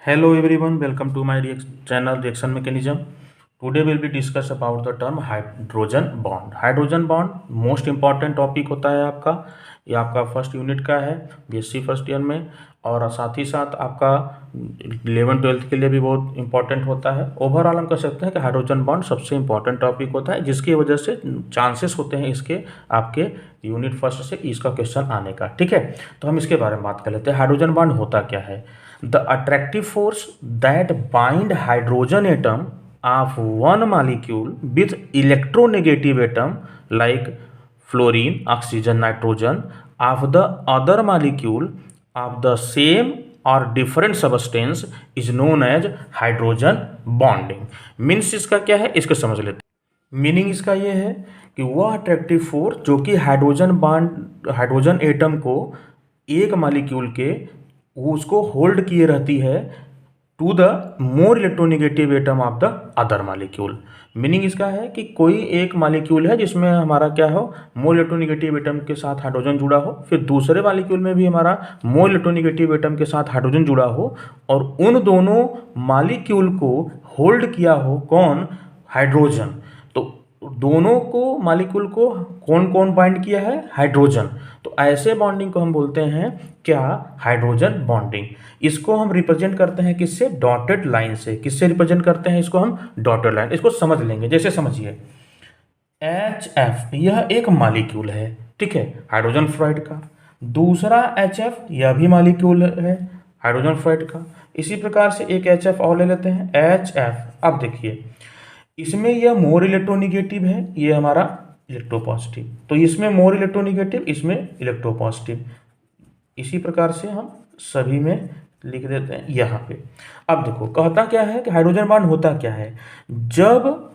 Hello everyone, welcome to my channel Reaction Mechanism. Today we'll be discuss about the term hydrogen bond. Hydrogen bond most important topic होता है आपका. ये आपका first unit का है BSc first year में, और साथ ही साथ आपका 11-12 के लिए भी बहुत इंपॉर्टेंट होता है. ओवरऑल हम कह सकते हैं कि हाइड्रोजन बॉन्ड सबसे इंपॉर्टेंट टॉपिक होता है, जिसकी वजह से चांसेस होते हैं इसके आपके यूनिट फर्स्ट से इसका क्वेश्चन आने का. ठीक है, तो हम इसके बारे में बात कर लेते हैं. हाइड्रोजन बॉन्ड होता क्या है? The attractive force that bind hydrogen atom of one molecule with electronegative atom like fluorine, oxygen, nitrogen of the other molecule of the same or different substance is known as hydrogen bonding. Means इसका क्या है, इसको समझ लेते हैं. Meaning इसका ये है कि वह अट्रैक्टिव फोर्स जो कि हाइड्रोजन एटम को एक मॉलिक्यूल के उसको होल्ड किए रहती है to the more electronegative atom of the other molecule. Meaning इसका है कि कोई एक मॉलिक्यूल है जिसमें हमारा क्या हो, मोर इलेक्ट्रोनिगेटिव एटम के साथ हाइड्रोजन जुड़ा हो, फिर दूसरे मॉलिक्यूल में भी हमारा मोर इलेक्ट्रोनिगेटिव एटम के साथ हाइड्रोजन जुड़ा हो, और उन दोनों मॉलिक्यूल को होल्ड किया हो कौन, हाइड्रोजन. तो दोनों को मॉलिक्यूल को कौन कौन बाइंड किया है, हाइड्रोजन. तो ऐसे बॉन्डिंग को हम बोलते हैं क्या, हाइड्रोजन बॉन्डिंग. इसको हम रिप्रेजेंट करते हैं किससे, डॉटेड लाइन से. किससे रिप्रेजेंट करते हैं इसको हम, डॉटेड लाइन. इसको समझ लेंगे. जैसे समझिए HF यह एक मॉलिक्यूल है, ठीक है, हाइड्रोजन फ्लोराइड का. दूसरा HF यह भी मॉलिक्यूल है हाइड्रोजन फ्लोराइड का. इसी प्रकार से एक HF और ले लेते हैं HF. अब देखिए इसमें यह मोर इलेक्ट्रोनिगेटिव है, ये हमारा इलेक्ट्रोपॉजिटिव. तो इसमें मोर इलेक्ट्रोनिगेटिव, इसमें इलेक्ट्रोपॉजिटिव. इसी प्रकार से हम सभी में लिख देते हैं यहाँ पे. अब देखो कहता क्या है कि हाइड्रोजन बॉन्ड होता क्या है, जब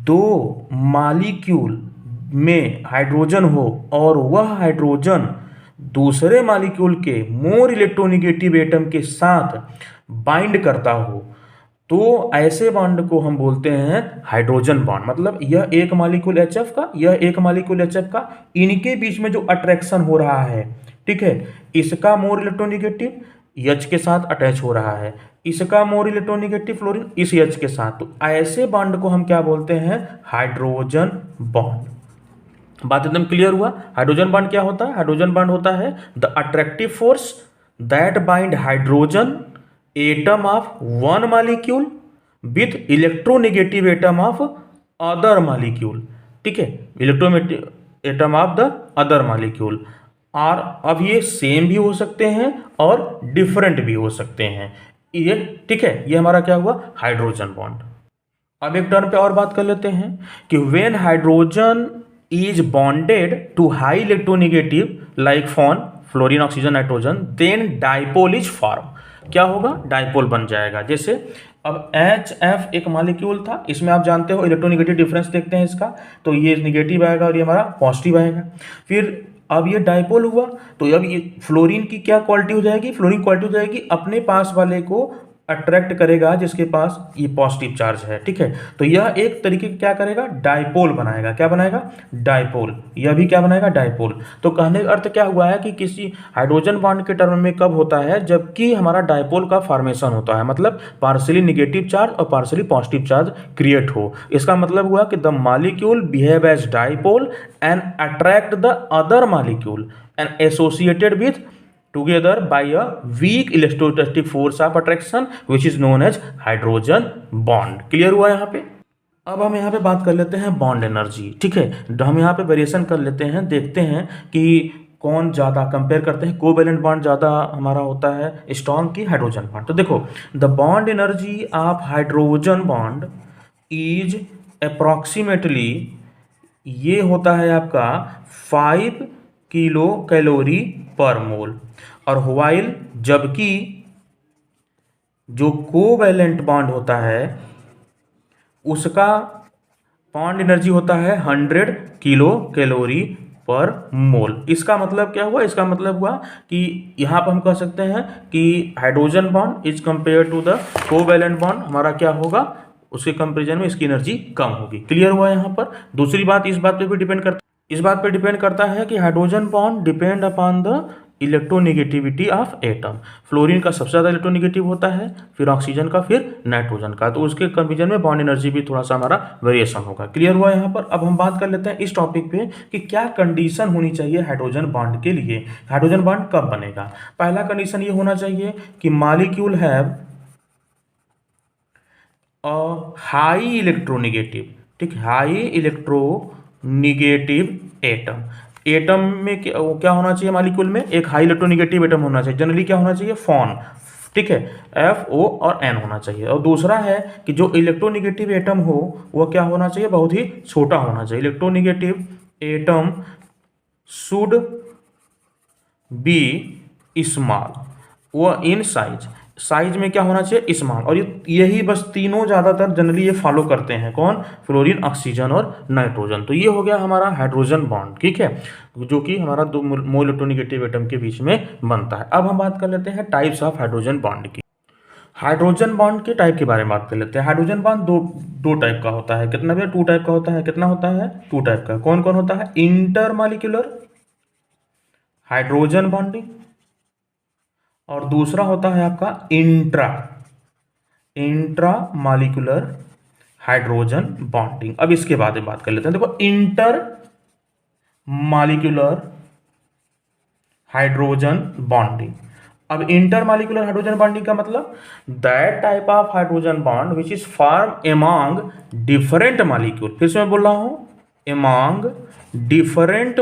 दो मॉलिक्यूल में हाइड्रोजन हो और वह हाइड्रोजन दूसरे मॉलिक्यूल के मोर इलेक्ट्रोनिगेटिव एटम के साथ बाइंड करता हो, तो ऐसे बॉन्ड को हम बोलते हैं हाइड्रोजन बॉन्ड. मतलब यह एक मॉलिक्यूल HF का, यह एक मॉलिक्यूल HF का, इनके बीच में जो अट्रैक्शन हो रहा है, ठीक है, इसका मोर इलेक्ट्रोनिगेटिव H के साथ अटैच हो रहा है, इसका मोर इलेक्ट्रोनिगेटिव फ्लोरीन इस H के साथ. तो ऐसे बॉन्ड को हम क्या बोलते हैं, हाइड्रोजन बॉन्ड. बात एकदम क्लियर हुआ. हाइड्रोजन बॉन्ड क्या होता है, हाइड्रोजन बॉन्ड होता है the attractive force that bind hydrogen atom of one molecule with electronegative atom of other molecule. ठीक है, electronegative atom of the other molecule. और अब ये सेम भी हो सकते हैं और डिफरेंट भी हो सकते हैं ये. ठीक है, ये हमारा क्या हुआ, हाइड्रोजन बॉन्ड. अब एक टर्म पे और बात कर लेते हैं कि when hydrogen is bonded to high electronegative like fluorine, oxygen, nitrogen, then dipole is form. क्या होगा, डाइपोल बन जाएगा. जैसे अब HF एक मॉलिक्यूल था, इसमें आप जानते हो इलेक्ट्रोनेगेटिव डिफरेंस देखते हैं इसका, तो ये नेगेटिव आएगा और ये हमारा पॉजिटिव आएगा. फिर अब ये डाइपोल हुआ, तो अब ये फ्लोरीन की क्या क्वालिटी हो जाएगी, फ्लोरीन क्वालिटी हो जाएगी अपने पास वाले को अट्रैक्ट करेगा जिसके पास ये पॉजिटिव चार्ज है. ठीक है, तो यह एक तरीके क्या करेगा, डाइपोल बनाएगा. क्या बनाएगा, डाइपोल. यह भी क्या बनाएगा, डाइपोल. तो कहने का अर्थ क्या हुआ है कि किसी हाइड्रोजन बॉन्ड के टर्म में कब होता है, जबकि हमारा डाइपोल का फॉर्मेशन होता है, मतलब पार्शियली नेगेटिव चार्ज और पार्शियली पॉजिटिव चार्ज क्रिएट हो. इसका मतलब हुआ कि the molecule behave as dipole and attract the other molecule and associated with together by a weak electrostatic force of attraction which is known as hydrogen bond. Clear हुआ यहाँ पे. अब हम यहाँ पे बात कर लेते हैं बॉन्ड एनर्जी. ठीक है, हम यहाँ पे वेरिएशन कर लेते हैं, देखते हैं कि कौन ज़्यादा कंपेयर करते हैं, कोवैलेंट बॉन्ड ज़्यादा हमारा होता है स्ट्रॉन्ग की हाइड्रोजन बॉन्ड. तो देखो the bond energy of hydrogen bond is approximately, ये होता है आपका 5 किलो कैलोरी पर मोल. और व्हाइल, जबकि जो कोवैलेंट बॉन्ड होता है उसका बॉन्ड एनर्जी होता है 100 किलो कैलोरी पर मोल. इसका मतलब क्या हुआ, इसका मतलब हुआ कि यहाँ पर हम कह सकते हैं कि hydrogen bond is compare to the covalent bond हमारा क्या होगा, उसके कंपेरिजन में इसकी एनर्जी कम होगी. क्लियर हुआ यहाँ पर. दूसरी बात इस बात पे भी डिपेंड करता है, इस बात पे डिपेंड करता है कि hydrogen bond depend upon the electronegativity of atom. Fluorine का सबसे ज़्यादा इलेक्ट्रोनेगेटिव होता है, फिर ऑक्सीजन का, फिर नाइट्रोजन का। तो उसके कंपेरिजन में बॉन्ड एनर्जी भी थोड़ा सा हमारा वेरिएशन होगा। क्लियर हुआ यहाँ पर। अब हम बात कर लेते हैं इस टॉपिक पे कि क्या कंडीशन होनी चाहिए हाइड्रोजन बॉन्ड के लिए, हाइड्रोजन बॉन्ड कब बनेगा। पहला कंडीशन ये होना चाहिए कि मॉलिक्यूल हैव हाई इलेक्ट्रोनेगेटिव, ठीक है, हाई इलेक्ट्रोनेगेटिव एटम। एटम में क्या होना चाहिए, मॉलिक्यूल में एक हाई इलेक्ट्रोनेगेटिव एटम होना चाहिए। जनरली क्या होना चाहिए, फॉन, ठीक है, F O और N होना चाहिए। और दूसरा है कि जो इलेक्ट्रोनेगेटिव एटम हो वह क्या होना चाहिए, बहुत ही छोटा होना चाहिए। Electronegative atom should be small, वह इन साइज, साइज में क्या होना चाहिए, स्मॉल। और यही बस तीनों ज़्यादातर जनरली ये फॉलो करते हैं, कौन, फ्लोरीन, ऑक्सीजन और नाइट्रोजन। तो ये हो गया हमारा हाइड्रोजन बॉन्ड, ठीक है, जो कि हमारा दो मोल इलेक्ट्रोनेगेटिव एटम के बीच में बनता है। अब हम बात कर लेते हैं टाइप्स ऑफ हाइड्रोजन बॉन्ड की। हाइड्रोजन बॉन्ड के टाइप के बारे में बात कर लेते हैं। हाइड्रोजन बॉन्ड दो टाइप का होता है। कितना भैया, 2 टाइप का होता है। कितना होता है, 2 टाइप का। कौन कौन होता है, इंटरमॉलिक्यूलर हाइड्रोजन बॉन्डिंग, और दूसरा होता है आपका इंट्रामॉलिक्यूलर हाइड्रोजन बॉन्डिंग। अब इसके बारे में बात कर लेते हैं। देखो, इंटर मॉलिक्यूलर हाइड्रोजन बॉन्डिंग। अब इंटरमॉलिक्यूलर हाइड्रोजन बॉन्डिंग का मतलब that type of hydrogen bond which is form among different molecule. फिर से मैं बोल रहा हूं, among different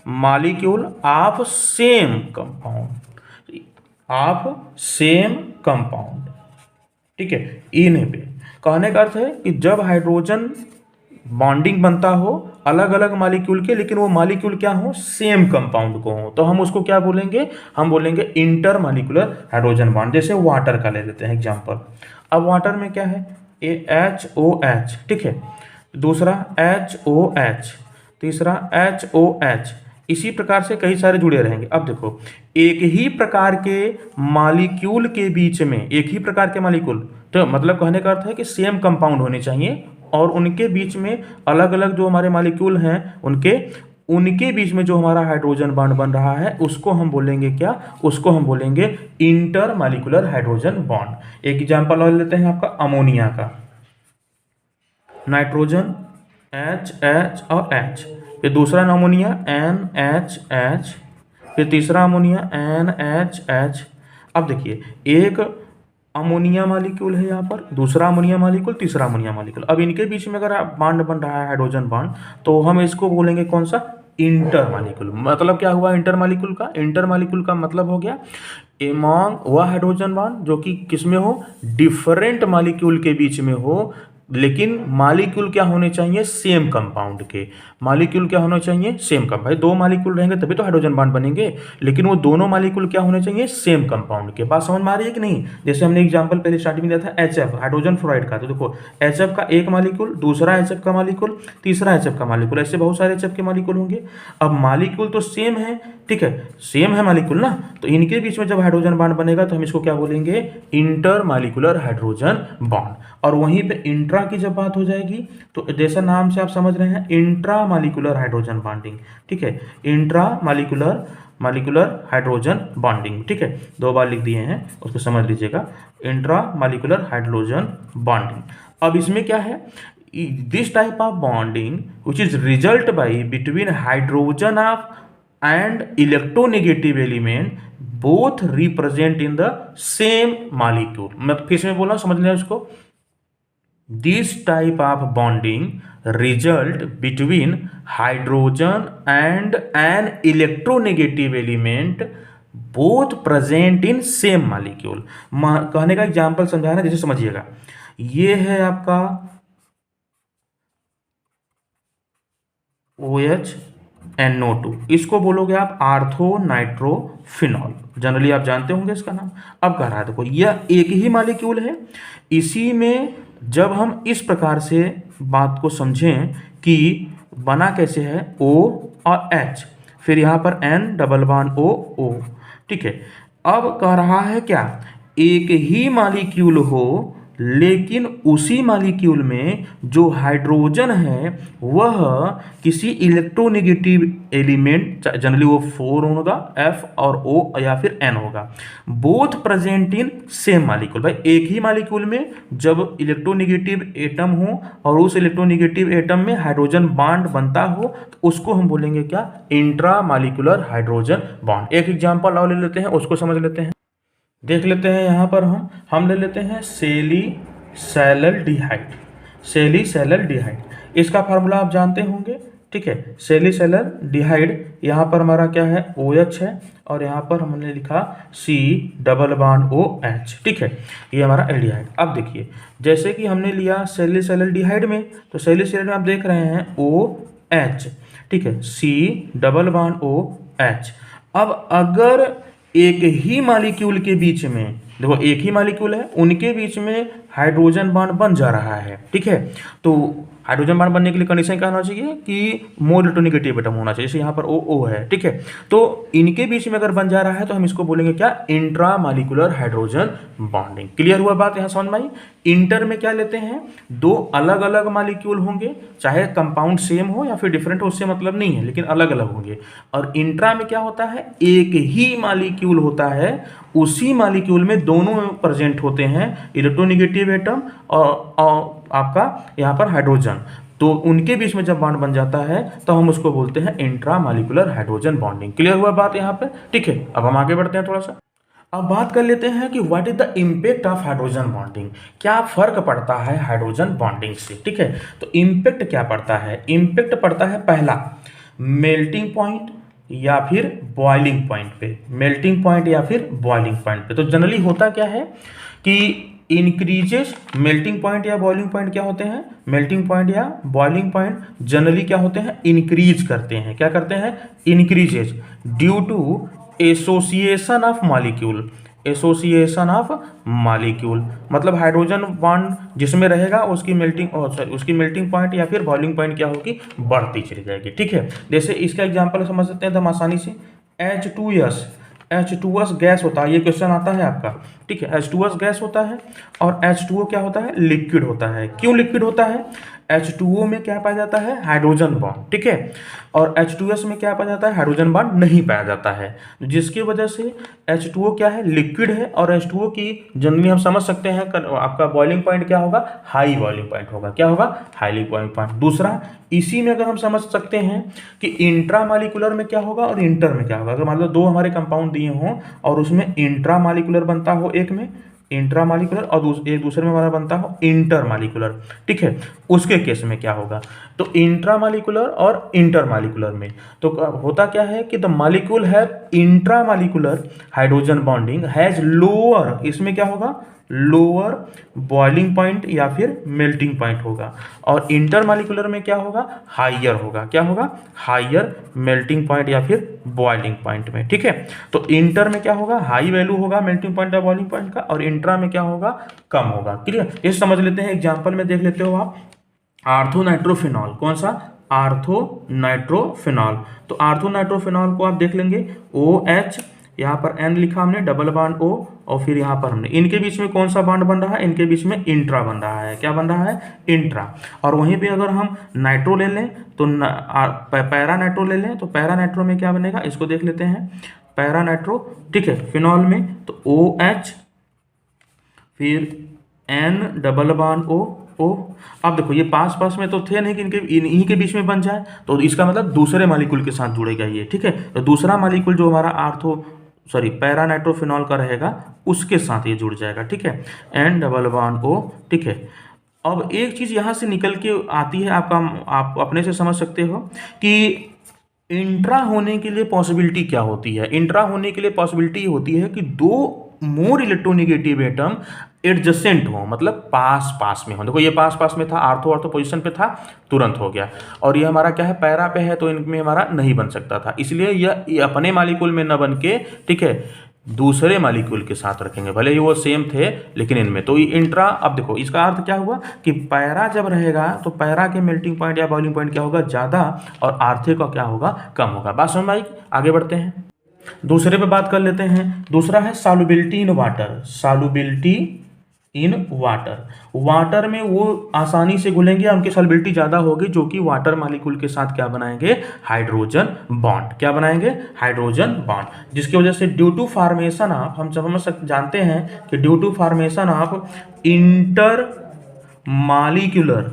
molecule of same compound, ठीक है। इन पे कहने का अर्थ है कि जब हाइड्रोजन बॉन्डिंग बनता हो अलग अलग मॉलिक्यूल के, लेकिन वो मॉलिक्यूल क्या हो, सेम कंपाउंड को हो, तो हम उसको क्या बोलेंगे, हम बोलेंगे इंटरमॉलिक्यूलर हाइड्रोजन बॉन्ड। जैसे वाटर का ले लेते हैं एग्जांपल। अब वाटर में क्या है, HOH, ठीक है, दूसरा HOH, तीसरा HOH, इसी प्रकार से कई सारे जुड़े रहेंगे। अब देखो, एक ही प्रकार के मॉलिक्यूल के बीच में, एक ही प्रकार के मॉलिक्यूल, तो मतलब कहने का अर्थ है कि सेम कंपाउंड होने चाहिए, और उनके बीच में अलग अलग जो हमारे मॉलिक्यूल हैं उनके बीच में जो हमारा हाइड्रोजन बॉन्ड बन रहा है उसको हम बोलेंगे क्या, उसको हम बोलेंगे इंटरमॉलिक्यूलर हाइड्रोजन बॉन्ड। एक एग्जांपल और लेते हैं आपका अमोनिया का, नाइट्रोजन H और H, फिर दूसरा अमोनिया NHH, फिर तीसरा अमोनिया NHH। अब देखिए, एक अमोनिया मॉलिक्यूल है यहाँ पर, दूसरा अमोनिया मॉलिक्यूल, तीसरा अमोनिया मॉलिक्यूल। अब इनके बीच में अगर बॉन्ड बन रहा है हाइड्रोजन बॉन्ड, तो हम इसको बोलेंगे कौन सा, इंटर मॉलिक्यूल। मतलब क्या हुआ इंटर मॉलिक्यूल का, इंटर मॉलिक्यूल का मतलब हो गया एमॉन्ग वह हाइड्रोजन बॉन्ड जो कि किसमें हो, डिफरेंट मॉलिक्यूल के बीच में हो, लेकिन मॉलिक्यूल क्या होने चाहिए, सेम कंपाउंड के। मॉलिक्यूल क्या होना चाहिए, सेम कंपाउंड। भाई 2 मॉलिक्यूल रहेंगे तभी तो हाइड्रोजन बॉन्ड बनेंगे, लेकिन वो दोनों मॉलिक्यूल क्या होने चाहिए, सेम कंपाउंड के। बात समझ में आ रही है कि नहीं। जैसे हमने एग्जांपल पहले स्टार्टिंग में दिया था HF, हाइड्रोजन फ्लोराइड का, तो देखो HF का एक मॉलिक्यूल, दूसरा HF का मॉलिक्यूल, तीसरा HF का मॉलिक्यूल, ऐसे बहुत सारे HF के मॉलिक्यूल होंगे। अब मॉलिक्यूल तो सेम है, ठीक है, सेम है मॉलिक्यूल ना, तो इनके बीच में जब हाइड्रोजन बॉन्ड बनेगा तो हम इसको क्या बोलेंगे, इंटरमॉलिक्यूलर हाइड्रोजन बॉन्ड। और वहीं पे इंट्रा की जब बात हो जाएगी तो जैसा नाम से आप समझ रहे हैं, इंट्रामॉलिक्यूलर हाइड्रोजन बॉन्डिंग, ठीक है, इंट्रामॉलिक्यूलर हाइड्रोजन बॉन्डिंग, ठीक है, 2 बार लिख दिए हैं, उसको समझ लीजिएगा, इंट्रामॉलिक्यूलर हाइड्रोजन बॉन्डिंग। अब इसमें क्या है, this type of bonding which is result by between hydrogen of and electronegative element both represent in the same molecule। मैं फिर से बोला, समझ लें उसको। This type of bonding result between hydrogen and an electronegative element both present in same molecule। कहने का example समझाना, जैसे समझिएगा, ये है आपका OH NO2, इसको बोलोगे आप आर्थो नाइट्रोफिनॉल, जनरली आप जानते होंगे इसका नाम। अब कह रहा है, देखो यह एक ही मॉलिक्यूल है, इसी में जब हम इस प्रकार से बात को समझें कि बना कैसे है, O और H, फिर यहाँ पर N डबल बॉन्ड O, ठीक है। अब कह रहा है क्या, एक ही मॉलिक्यूल हो लेकिन उसी मॉलिक्यूल में जो हाइड्रोजन है वह किसी इलेक्ट्रोनेगेटिव एलिमेंट, जनरली वो 4 होगा, F और O या फिर N होगा, both present in same molecule. भाई एक ही मॉलिक्यूल में जब इलेक्ट्रोनेगेटिव एटम हो और उस इलेक्ट्रोनेगेटिव एटम में हाइड्रोजन बॉन्ड बनता हो तो उसको हम बोलेंगे क्या, इंट्रा मॉलिक्यूलर हाइड्रोजन बॉन्ड। एक एग्जांपल और ले लेते हैं, उसको समझ लेते हैं, देख लेते हैं। यहाँ पर हम ले लेते हैं सेलिसैल्डिहाइड। सेलिसैल्डिहाइड इसका फार्मूला आप जानते होंगे, ठीक है। सेलिसैल्डिहाइड यहाँ पर हमारा क्या है, OH है, और यहाँ पर हमने लिखा C∬OH, ठीक है, ये हमारा एल्डिहाइड। अब देखिए जैसे कि हमने लिया सेलिसैल्डिहाइड में, तो सेलिसैल्डिहाइड में आप देख रहे हैं OH, ठीक है, C∬OH। अब अगर एक ही मॉलिक्यूल के बीच में, देखो एक ही मॉलिक्यूल है, उनके बीच में हाइड्रोजन बॉन्ड बन जा रहा है, ठीक है, तो हाइड्रोजन बॉन्ड बनने के लिए कंडीशन क्या होना चाहिए कि मोर इलेक्ट्रोनेगेटिव एटम होना चाहिए, जैसे यहाँ पर O है, ठीक है। तो इनके बीच में अगर बन जा रहा है तो हम इसको बोलेंगे क्या, intra molecular hydrogen bonding. Clear हुआ बात यहाँ समझ में आई। इंटर में क्या लेते हैं, दो अलग अलग मॉलिक्यूल होंगे, चाहे कंपाउंड सेम हो या फिर डिफरेंट हो, उससे मतलब नहीं है, लेकिन अलग अलग होंगे। और इंट्रा में क्या होता है, एक ही मॉलिक्यूल होता है, उसी मॉलिक्यूल में दोनों प्रेजेंट होते हैं, इलेक्ट्रोनेगेटिव एटम और आपका यहाँ पर हाइड्रोजन, तो उनके बीच में जब बॉन्ड बन जाता है तो हम उसको बोलते हैं intra molecular hydrogen bonding. Clear हुआ बात यहाँ पे, ठीक है। अब हम आगे बढ़ते हैं थोड़ा सा, अब बात कर लेते हैं कि what is the impact of hydrogen bonding, क्या फर्क पड़ता है हाइड्रोजन बॉन्डिंग से, ठीक है। तो इम्पैक्ट क्या पड़ता है, इम्पैक्ट पड़ता है पहला मेल्टिंग पॉइंट या फिर बॉइलिंग पॉइंट पे, मेल्टिंग पॉइंट या फिर बॉइलिंग पॉइंट पे। तो जनरली होता क्या है कि इंक्रीजेस मेल्टिंग पॉइंट या बॉइलिंग पॉइंट क्या होते हैं, मेल्टिंग पॉइंट या बॉइलिंग पॉइंट जनरली क्या होते हैं, इंक्रीज करते हैं, क्या करते हैं, increases due to association of molecule, association of molecule, मतलब हाइड्रोजन बॉन्ड जिसमें रहेगा उसकी मेल्टिंग पॉइंट या फिर बॉइलिंग पॉइंट क्या होगी, बढ़ती चली जाएगी, ठीक है। जैसे इसका एग्जांपल समझ सकते हैं हम आसानी से, H2S गैस होता है, ये क्वेश्चन आता है आपका, ठीक है। H2S गैस होता है और H2O क्या होता है, लिक्विड होता है। क्यों लिक्विड होता है, H2O में क्या पाया जाता है, हाइड्रोजन बॉन्ड, ठीक है, और H2S में क्या पाया जाता है, हाइड्रोजन बॉन्ड नहीं पाया जाता है, जिसकी वजह से H2O क्या है, लिक्विड है, और H2O की जनरली हम समझ सकते हैं आपका बॉइलिंग पॉइंट क्या होगा, हाई बॉइलिंग पॉइंट होगा, क्या होगा, हाईली बॉइलिंग पॉइंट। दूसरा इसी में अगर हम समझ सकते हैं कि इंट्रा मॉलिक्यूलर में क्या होगा और इंटर में क्या होगा, अगर मान लो दो हमारे कंपाउंड दिए हों और उसमें इंट्रा मॉलिक्यूलर बनता हो, एक में इंट्रा मॉलिक्यूलर और एक दूसरे में हमारा बनता हो इंटर मॉलिक्यूलर, ठीक है, उसके केस में क्या होगा, तो इंट्रा मॉलिक्यूलर और इंटर मॉलिक्यूलर में तो होता क्या है कि द मॉलिक्यूल है intra molecular hydrogen bonding has lower, इसमें क्या होगा, लोअर बॉइलिंग पॉइंट या फिर मेल्टिंग पॉइंट होगा, और इंटर मॉलिक्यूलर में क्या होगा, हाइयर होगा, क्या होगा, हाइयर मेल्टिंग पॉइंट या फिर बॉइलिंग पॉइंट में, ठीक है। तो इंटर में क्या होगा, हाई वैल्यू होगा मेल्टिंग पॉइंट या बॉइलिंग पॉइंट का, और इंट्रा में क्या होगा, कम होगा। क्लियर, ये समझ लेते हैं, एग्जाम्पल में देख लेते हो आप, आर्थोनाइट्रोफिनॉल, कौन सा, आर्थोनाइट्रोफिनॉल। तो आर्थोनाइट्रोफिनॉल को आप देख लेंगे, OH, यहाँ पर N लिखा हमने, डबल बॉन्ड O, और फिर यहाँ पर हमने, इनके बीच में कौन सा बॉन्ड बन रहा है, इनके बीच में इंट्रा बन रहा है, क्या बन रहा है, इंट्रा। और वहीं पे अगर हम नाइट्रो ले लें तो पैरा नाइट्रो ले लें, तो पैरा नाइट्रो में क्या बनेगा, इसको देख लेते हैं, पैरा नाइट्रो, ठीक है, फिनॉल में तो OH फिर N डबल बॉन्ड O। अब देखो ये पास पास में तो थे नहीं कि इन्हीं के बीच में बन जाए, तो इसका मतलब दूसरे मॉलिक्यूल के साथ जुड़ेगा ये, ठीक है। तो दूसरा मॉलिक्यूल जो हमारा पैरा नाइट्रोफिनॉल का रहेगा उसके साथ ये जुड़ जाएगा, ठीक है, N डबल बॉन्ड O, ठीक है। अब एक चीज़ यहाँ से निकल के आती है, आप अपने से समझ सकते हो कि इंट्रा होने के लिए पॉसिबिलिटी क्या होती है। इंट्रा होने के लिए पॉसिबिलिटी होती है कि दो मोर इलेक्ट्रोनेगेटिव एटम एडजेसेंट हो, मतलब पास पास में हो। देखो ये पास पास में था, आर्थो पोजीशन पे था, तुरंत हो गया, और ये हमारा क्या है, पैरा पे है, तो इनमें हमारा नहीं बन सकता था, इसलिए ये अपने मॉलिक्यूल में न बन के, ठीक है, दूसरे मॉलिक्यूल के साथ रखेंगे, भले ही वो सेम थे लेकिन इनमें। तो ये इंट्रा, अब देखो इसका अर्थ क्या हुआ कि पैरा जब रहेगा तो पैरा के मेल्टिंग पॉइंट या बॉइलिंग पॉइंट क्या होगा, ज़्यादा, और आर्थे का क्या होगा, कम होगा। बात समझ में आई, आगे बढ़ते हैं, दूसरे पे बात कर लेते हैं। दूसरा है solubility in water, solubility in water. Water में वो आसानी से घुलेंगे, उनकी सॉल्युबिलिटी ज़्यादा होगी, जो कि वाटर मॉलिक्यूल के साथ क्या बनाएंगे, हाइड्रोजन बॉन्ड। क्या बनाएंगे, हाइड्रोजन बॉन्ड, जिसकी वजह से ड्यू टू फॉर्मेशन ऑफ, हम जानते हैं कि due to formation of inter molecular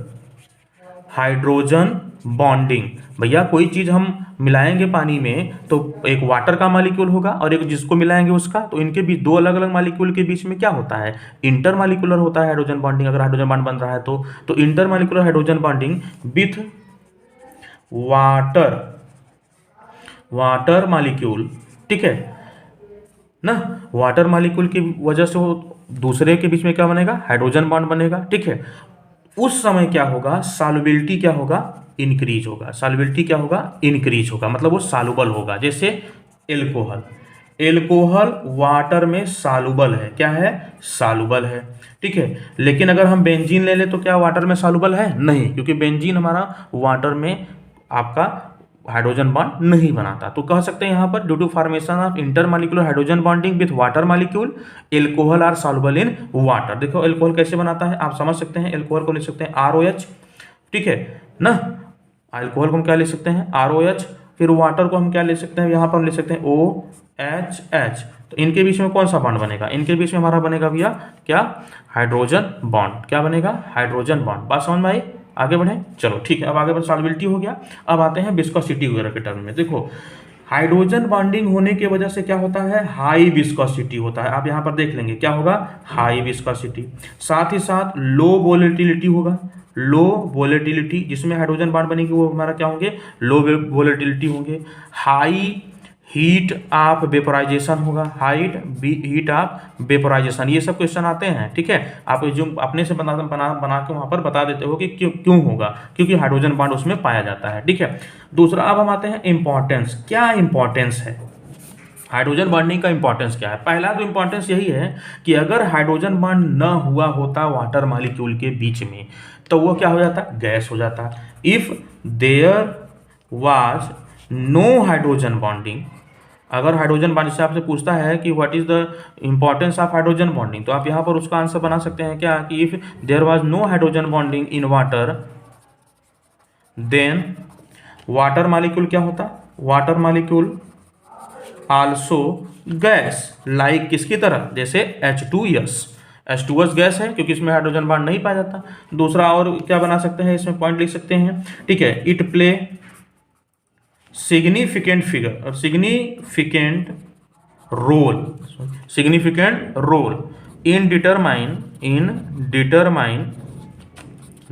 hydrogen bonding. भैया कोई चीज़ हम मिलाएंगे पानी में तो एक वाटर का मॉलिक्यूल होगा और एक जिसको मिलाएंगे उसका, तो इनके बीच दो अलग अलग मॉलिक्यूल के बीच में क्या होता है, इंटर मॉलिक्यूलर होता है हाइड्रोजन बॉन्डिंग। अगर हाइड्रोजन बॉन्ड बन रहा है तो inter molecular hydrogen bonding with water molecule, ठीक है ना। वाटर मॉलिक्यूल की वजह से वो दूसरे के बीच में क्या बनेगा, हाइड्रोजन बॉन्ड बनेगा, ठीक है। उस समय क्या होगा, सॉल्युबिलिटी क्या होगा, इंक्रीज होगा। सॉल्युबिलिटी क्या होगा, इंक्रीज होगा, मतलब वो सॉल्युबल होगा। जैसे एल्कोहल, एल्कोहल वाटर में सॉल्युबल है, क्या है, सॉल्युबल है, ठीक है। लेकिन अगर हम बेंजीन ले ले तो क्या वाटर में सॉल्युबल है, नहीं, क्योंकि बेंजीन हमारा वाटर में आपका हाइड्रोजन बॉन्ड नहीं बनाता। तो कह सकते हैं यहाँ पर due to formation of intermolecular hydrogen bonding with water molecule alcohol are soluble in water. देखो एल्कोहल कैसे बनाता है, आप समझ सकते हैं। एल्कोहल को लिख सकते हैं ROH, ठीक है ना। एल्कोहल को हम क्या ले सकते हैं, ROH। फिर वाटर को हम क्या ले सकते हैं, यहाँ पर हम ले सकते हैं OHH। तो इनके बीच में कौन सा बॉन्ड बनेगा, इनके बीच में हमारा बनेगा भैया क्या, हाइड्रोजन बॉन्ड। क्या बनेगा, हाइड्रोजन बॉन्ड। बात समझ में आई, आगे बढ़ें, चलो ठीक है। अब आगे बढ़, सॉल्युबिलिटी हो गया, अब आते हैं विस्कोसिटी वगैरह के टर्म में। देखो हाइड्रोजन बॉन्डिंग होने की वजह से क्या होता है, हाई विस्कोसिटी होता है। आप यहाँ पर देख लेंगे क्या होगा, हाई विस्कोसिटी। साथ ही साथ लो वोलेटिलिटी होगा, लो वोलेटिलिटी, जिसमें हाइड्रोजन बॉन्ड बनेगी वो हमारा क्या होंगे, लो वोलेटिलिटी होंगे। हाई हीट ऑफ वेपोराइजेशन होगा, हीट ऑफ वेपोराइजेशन। ये सब क्वेश्चन आते हैं, ठीक है। आप जो अपने से बना के वहाँ पर बता देते हो कि क्यों होगा, क्योंकि हाइड्रोजन बॉन्ड उसमें पाया जाता है, ठीक है। दूसरा, अब हम आते हैं इंपॉर्टेंस। क्या इंपॉर्टेंस है हाइड्रोजन बॉन्डिंग का, इंपॉर्टेंस क्या है। पहला तो इंपॉर्टेंस यही है कि अगर हाइड्रोजन बॉन्ड न हुआ होता वाटर मॉलिक्यूल के बीच में, तो वो क्या हो जाता, गैस हो जाता। If there was no hydrogen bonding, अगर हाइड्रोजन बॉन्ड से आपसे पूछता है कि what is the importance of hydrogen bonding, तो आप यहाँ पर उसका आंसर बना सकते हैं क्या, कि if there was no hydrogen bonding in water, then water molecule क्या होता, water molecule also gas, like किसकी तरह, जैसे H2S गैस है, क्योंकि इसमें हाइड्रोजन बॉन्ड नहीं पाया जाता। दूसरा और क्या बना सकते हैं, इसमें पॉइंट लिख सकते हैं, ठीक है। It play significant role in determine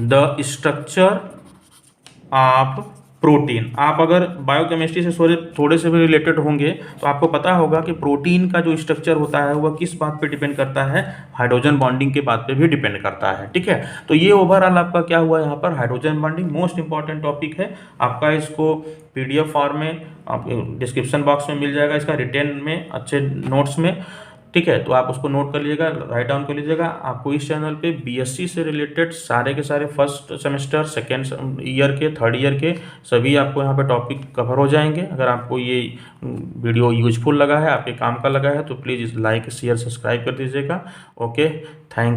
the structure of protein. आप अगर बायोकेमिस्ट्री से थोड़े से भी रिलेटेड होंगे तो आपको पता होगा कि प्रोटीन का जो स्ट्रक्चर होता है वह किस बात पे डिपेंड करता है, हाइड्रोजन बॉन्डिंग के बात पे भी डिपेंड करता है, ठीक है। तो ये ओवरऑल आपका क्या हुआ यहाँ पर, hydrogen bonding most important topic है आपका। इसको PDF फॉर्म में आप डिस्क्रिप्शन बॉक्स में मिल जाएगा, इसका रिटेन में अच्छे नोट्स में, ठीक है। तो आप उसको नोट कर लीजिएगा, राइट डाउन कर लीजिएगा। आपको इस चैनल पे BSc से रिलेटेड सारे के सारे फर्स्ट सेमेस्टर, सेकेंड ईयर के, थर्ड ईयर के सभी आपको यहाँ पे टॉपिक कवर हो जाएंगे। अगर आपको ये वीडियो यूजफुल लगा है, आपके काम का लगा है, तो प्लीज़ लाइक शेयर सब्सक्राइब कर दीजिएगा। Okay, thank